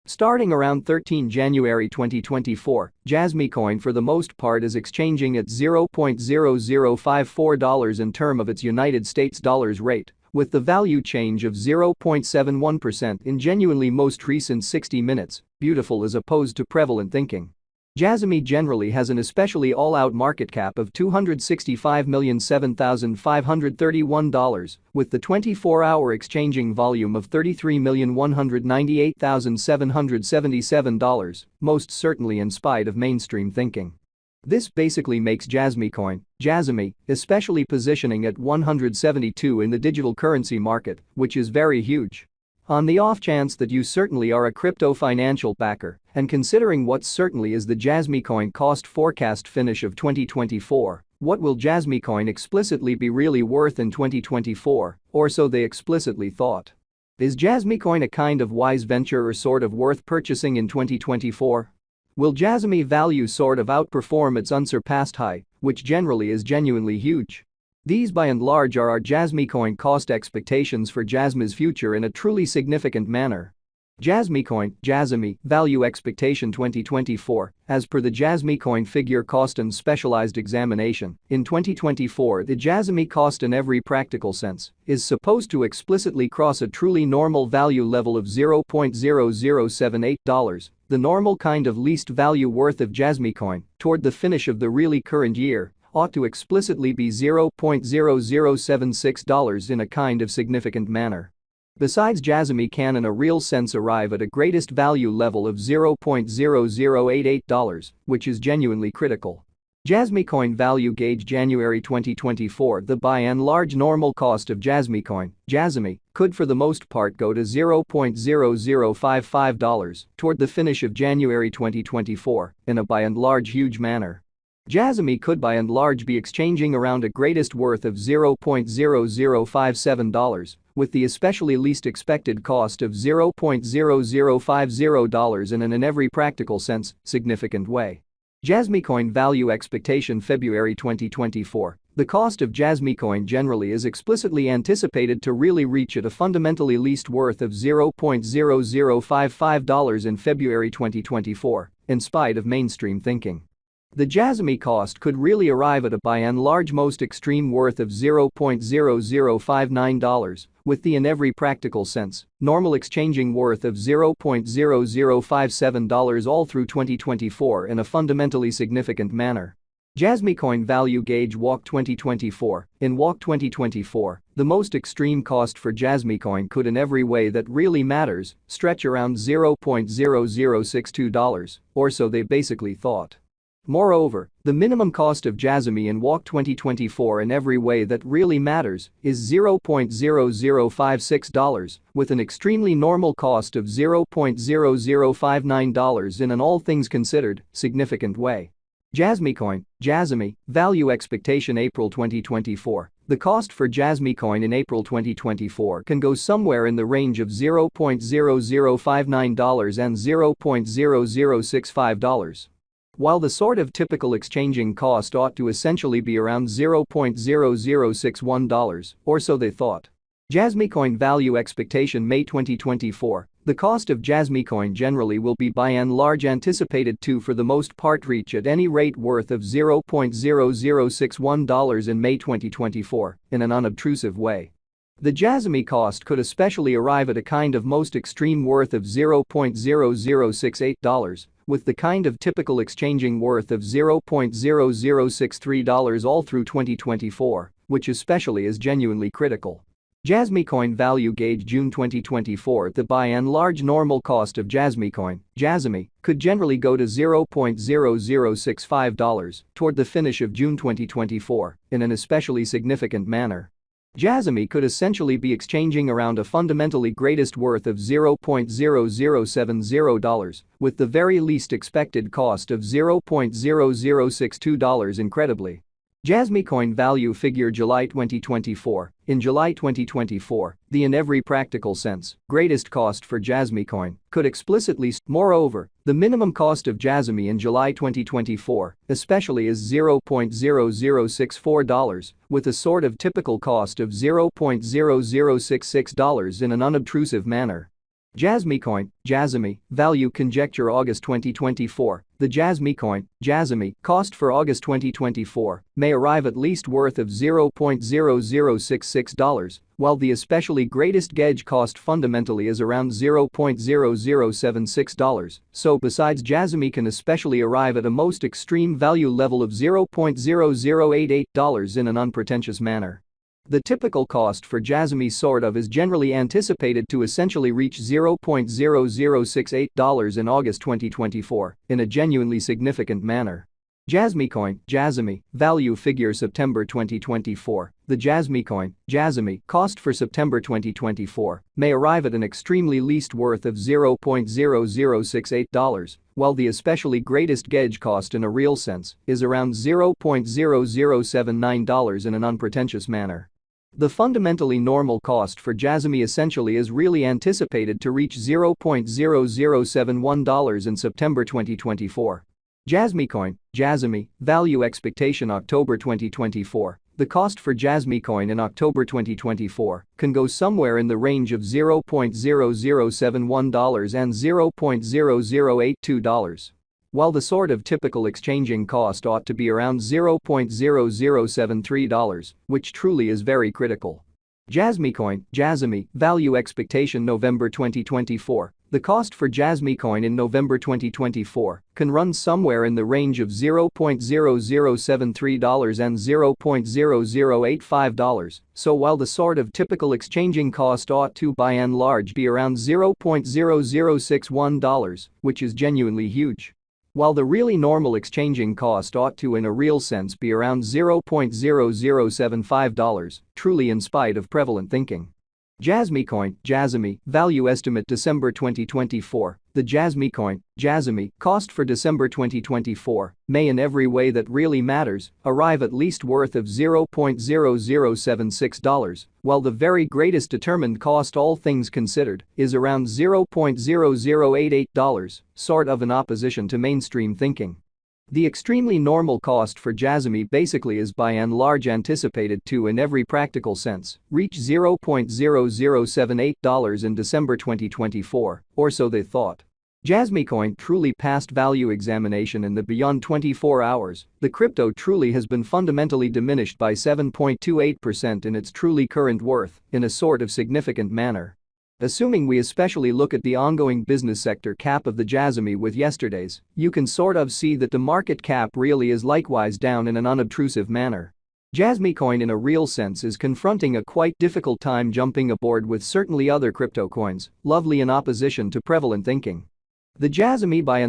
Starting around 13 January 2024, Jasmy coin for the most part is exchanging at $0.0054 in term of its United States dollars rate, with the value change of 0.71% in genuinely most recent 60 minutes, beautiful as opposed to prevalent thinking. Jasmy generally has an especially all-out market cap of $265,007,531, with the 24-hour exchanging volume of $33,198,777, most certainly in spite of mainstream thinking. This basically makes Jasmy coin, Jasmy, especially positioning at 172 in the digital currency market, which is very huge. On the off chance that you certainly are a crypto financial backer, and considering what certainly is the Jasmy coin cost forecast finish of 2024, what will Jasmy coin explicitly be really worth in 2024, or so they explicitly thought? Is Jasmy coin a kind of wise venture or sort of worth purchasing in 2024? Will Jasmy value sort of outperform its unsurpassed high, which generally is genuinely huge? These by and large are our Jasmy coin cost expectations for Jasmy's future in a truly significant manner. Jasmy coin, Jasmy, value expectation 2024, as per the Jasmy coin figure cost and specialized examination, in 2024 the Jasmy cost in every practical sense is supposed to explicitly cross a truly normal value level of $0.0078, the normal kind of least value worth of Jasmy coin, toward the finish of the really current year, ought to explicitly be $0.0076 in a kind of significant manner. Besides, Jasmy can in a real sense arrive at a greatest value level of $0.0088, which is genuinely critical. Jasmy coin value gauge January 2024. The by and large normal cost of Jasmy coin, Jasmy, could for the most part go to $0.0055 toward the finish of January 2024 in a by and large huge manner. Jasmy could by and large be exchanging around a greatest worth of $0.0057, with the especially least expected cost of $0.0050 in an every practical sense, significant way. Jasmy coin value expectation February 2024. The cost of Jasmy coin generally is explicitly anticipated to really reach at a fundamentally least worth of $0.0055 in February 2024, in spite of mainstream thinking. The Jasmy cost could really arrive at a by and large most extreme worth of $0.0059, with the in every practical sense, normal exchanging worth of $0.0057 all through 2024 in a fundamentally significant manner. Jasmy coin value gauge Walk 2024. In Walk 2024, the most extreme cost for Jasmy coin could in every way that really matters stretch around $0.0062, or so they basically thought. Moreover, the minimum cost of Jasmy in Walk 2024 in every way that really matters is $0.0056, with an extremely normal cost of $0.0059 in an all things considered, significant way. Jasmy coin, Jasmy, value expectation April 2024. The cost for Jasmy coin in April 2024 can go somewhere in the range of $0.0059 and $0.0065. While the sort of typical exchanging cost ought to essentially be around $0.0061, or so they thought. Jasmy coin value expectation May 2024. The cost of Jasmy coin generally will be by and large anticipated to for the most part reach at any rate worth of $0.0061 in May 2024 in an unobtrusive way. The Jasmy cost could especially arrive at a kind of most extreme worth of $0.0068, with the kind of typical exchanging worth of $0.0063 all through 2024, which especially is genuinely critical. Jasmy coin value gauge June 2024. The by and large normal cost of Jasmy coin, Jasmy, could generally go to $0.0065 toward the finish of June 2024 in an especially significant manner. Jasmy could essentially be exchanging around a fundamentally greatest worth of $0.0070, with the very least expected cost of $0.0062 incredibly. Jasmy coin value figure July 2024. In July 2024, the in every practical sense, greatest cost for Jasmy coin could explicitly moreover, the minimum cost of Jasmy in July 2024, especially is $0.0064, with a sort of typical cost of $0.0066 in an unobtrusive manner. Jasmy coin, Jasmy, value conjecture August 2024. The Jasmy coin, Jasmy, cost for August 2024 may arrive at least worth of $0.0066, while the especially greatest gauge cost fundamentally is around $0.0076. So besides Jasmy can especially arrive at a most extreme value level of $0.0088 in an unpretentious manner. The typical cost for Jasmy sort of is generally anticipated to essentially reach $0.0068 in August 2024 in a genuinely significant manner. Jasmy coin, Jasmy, value figure September 2024. The Jasmy coin, Jasmy, cost for September 2024 may arrive at an extremely least worth of $0.0068, while the especially greatest gauge cost in a real sense is around $0.0079 in an unpretentious manner. The fundamentally normal cost for Jasmy essentially is really anticipated to reach $0.0071 in September 2024. Jasmy coin, Jasmy, value expectation October 2024. The cost for Jasmy coin in October 2024 can go somewhere in the range of $0.0071 and $0.0082. While the sort of typical exchanging cost ought to be around $0.0073, which truly is very critical. Jasmy coin, Jasmy, value expectation November 2024. The cost for Jasmy coin in November 2024 can run somewhere in the range of $0.0073 and $0.0085, so while the sort of typical exchanging cost ought to by and large be around $0.0061, which is genuinely huge. While the really normal exchanging cost ought to in a real sense be around $0.0075, truly in spite of prevalent thinking. Jasmy coin, Jasmy, value estimate December 2024. The Jasmy coin, Jasmy, cost for December 2024 may in every way that really matters arrive at least worth of $0.0076, while the very greatest determined cost all things considered is around $0.0088, sort of in opposition to mainstream thinking. The extremely normal cost for Jasmy basically is by and large anticipated to in every practical sense reach $0.0078 in December 2024, or so they thought. Jasmy coin truly passed value examination in the beyond 24 hours. The crypto truly has been fundamentally diminished by 7.28% in its truly current worth in a sort of significant manner. Assuming we especially look at the ongoing business sector cap of the Jasmy with yesterday's, you can sort of see that the market cap really is likewise down in an unobtrusive manner. Jasmy coin in a real sense is confronting a quite difficult time jumping aboard with certainly other crypto coins, lovely in opposition to prevalent thinking. The Jasmy by and